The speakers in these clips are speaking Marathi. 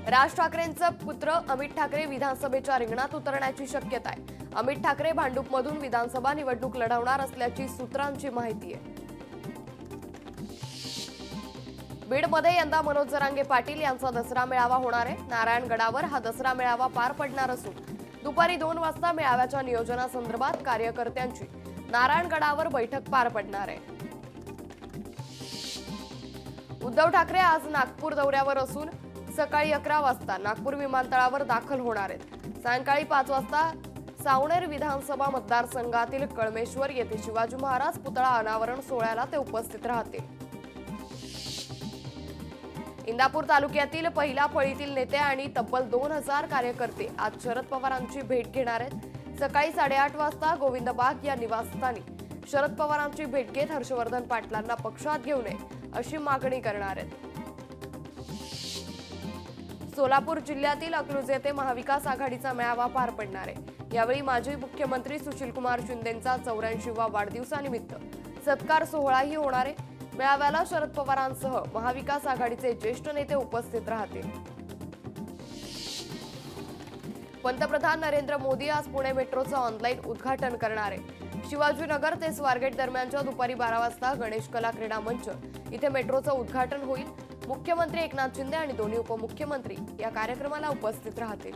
राज ठाकरेंचा पुत्र अमित ठाकरे विधानसभेच्या रिंगणात उतरण्याची शक्यता आहे। अमित ठाकरे भांडूपमधून विधानसभा निवडणूक लढवणार असल्याची सूत्रांची माहिती आहे। बीडमध्ये यंदा मनोज जरांगे पाटील यांचा दसरा मेळावा होणार आहे। नारायणगडावर हा दसरा मेळावा पार पडणार असून दुपारी 2 वाजता मेळाव्याच्या नियोजनासंदर्भात कार्यकर्त्यांची नारायणगडावर बैठक पार पडणार आहे। उद्धव ठाकरे आज नागपूर दौऱ्यावर असून सकाळी 11 वाजता नागपूर विमानतळावर दाखल होणार आहेत। सायंकाळी 5 वाजता सावनेर विधानसभा मतदारसंघातील कळमेश्वर येथे शिवाजी महाराज पुतळा अनावरण सोहळ्याला ते उपस्थित राहतील। इंदापूर तालुक्यातील पहिल्या फळीतील नेते आणि तब्बल 2000 कार्यकर्ते आज शरद पवारांची भेट घेणार आहेत। सकाळी 8:30 वाजता गोविंद बाग या निवासस्थानी शरद पवारांची भेट घेत हर्षवर्धन पाटलांना पक्षात घेऊ नये अशी मागणी करणार आहेत। सोलापूर जिल्ह्यातील अकलूज येथे महाविकास आघाडीचा मेळावा पार पडणार आहे। यावेळी माजी मुख्यमंत्री सुशीलकुमार शिंदेंचा 84वा वाढदिवसानिमित्त सत्कार सोहळाही होणार आहे। मेळाव्याला शरद पवारांसह महाविकास आघाडीचे ज्येष्ठ नेते उपस्थित राहतील। पंतप्रधान नरेंद्र मोदी आज पुणे मेट्रोचं ऑनलाईन उद्घाटन करणार आहे। शिवाजीनगर ते स्वारगेट दरम्यानच्या दुपारी 12 वाजता गणेश कला क्रीडा मंच इथे मेट्रोचं उद्घाटन होईल। मुख्यमंत्री एकनाथ शिंदे आणि दोन्ही उपमुख्यमंत्री या कार्यक्रमाला उपस्थित राहतील।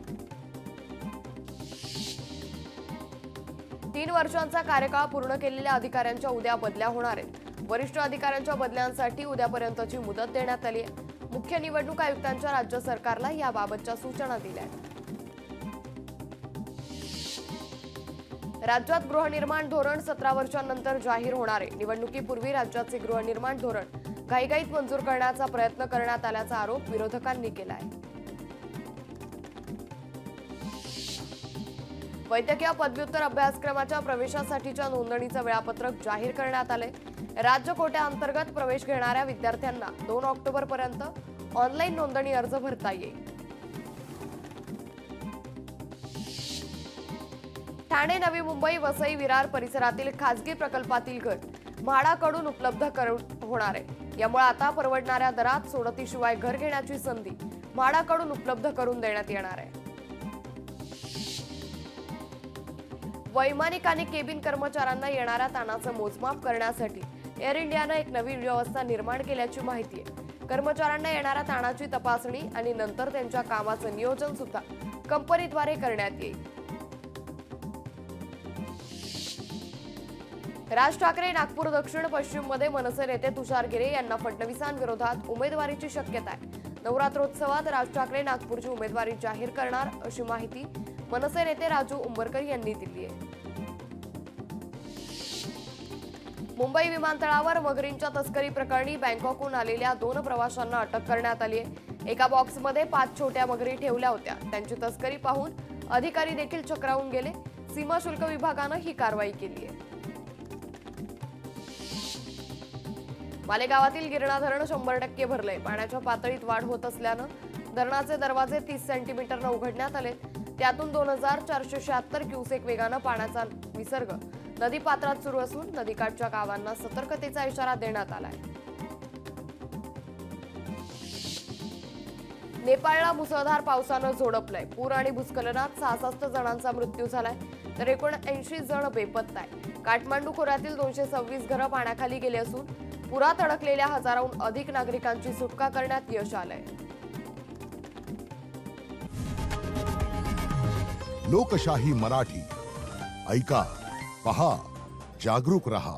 3 वर्षांचा कार्यकाळ पूर्ण केलेल्या अधिकाऱ्यांच्या उद्या बदल्या होणार आहेत। वरिष्ठ अधिकाऱ्यांच्या बदल्यांसाठी उद्यापर्यंतची मुदत देण्यात आली आहे। मुख्य निवडणूक आयुक्तांच्या राज्य सरकारला याबाबतच्या सूचना दिल्या आहेत। राज्यात गृहनिर्माण धोरण 17 वर्षांनंतर जाहीर होणार आहे। निवडणुकीपूर्वी राज्याचे गृहनिर्माण धोरण घाईघाईत मंजूर करण्याचा प्रयत्न करण्यात आल्याचा आरोप विरोधकांनी केला आहे। वैद्यकीय पदव्युत्तर अभ्यासक्रमाच्या प्रवेशासाठीच्या नोंदणीचं वेळापत्रक जाहीर करण्यात आले। राज्य कोट्याअंतर्गत प्रवेश घेणाऱ्या विद्यार्थ्यांना 2 ऑक्टोबर पर्यंत ऑनलाईन नोंदणी अर्ज भरता येईल। ठाणे, नवी मुंबई, वसई, विरार परिसरातील खासगी प्रकल्पातील घर म्हाडाकडून उपलब्ध होणार आहे। यामुळे आता परवडणाऱ्या दरात सोडतीशिवाय घर घेण्याची संधी म्हाडाकडून उपलब्ध करून देण्यात येणार आहे। वैमानिक आणि केबिन कर्मचाऱ्यांना येणाऱ्या ताणाचं मोजमाप करण्यासाठी एअर इंडियानं एक नवीन व्यवस्था निर्माण केल्याची माहिती आहे। कर्मचाऱ्यांना येणाऱ्या ताणाची तपासणी आणि नंतर त्यांच्या कामाचं नियोजन सुद्धा कंपनीद्वारे करण्यात येईल। राज ठाकरे नागपूर दक्षिण पश्चिम मध्ये मनसे नेते तुषार गिरे यांना फडणवीसांविरोधात उमेदवारीची शक्यता आहे। नवरात्रोत्सवात राज ठाकरे नागपूरची उमेदवारी जाहीर करणार अशी माहिती मनसे नेते राजू उंबरकर यांनी दिली आहे। मुंबई विमानतळावर मगरींच्या तस्करी प्रकरणी बँकॉकहून आलेल्या 2 प्रवाशांना अटक करण्यात आली आहे। एका बॉक्समध्ये 5 छोट्या मगरी ठेवल्या होत्या। त्यांची तस्करी पाहून अधिकारी देखील चक्रावून गेले। सीमा शुल्क विभागानं ही कारवाई केली आहे। मालेगावातील गिरणा धरण 100% भरलंय। पाण्याच्या पातळीत वाढ होत असल्यानं धरणाचे दरवाजे 30 सेंटीमीटरनं उघडण्यात आले। त्यातून 2476 क्युसेक वेगानं पाण्याचा विसर्ग नदीपात्रात सुरू असून नदीकाठच्या गावांना सतर्कतेचा इशारा देण्यात आलाय। नेपाळला मुसळधार पावसानं झोडपलंय। पूर आणि भूस्खलनात 66 जणांचा मृत्यू झालाय तर 79 जण बेपत्ता आहेत। काठमांडू खोऱ्यातील 226 घरं पाण्याखाली गेली असून पुरात अडकलेल्या हजाराहून अधिक नागरिकांची सुटका करण्यात यश आलंय। लोकशाही मराठी ऐका, पहा, जागरूक रहा।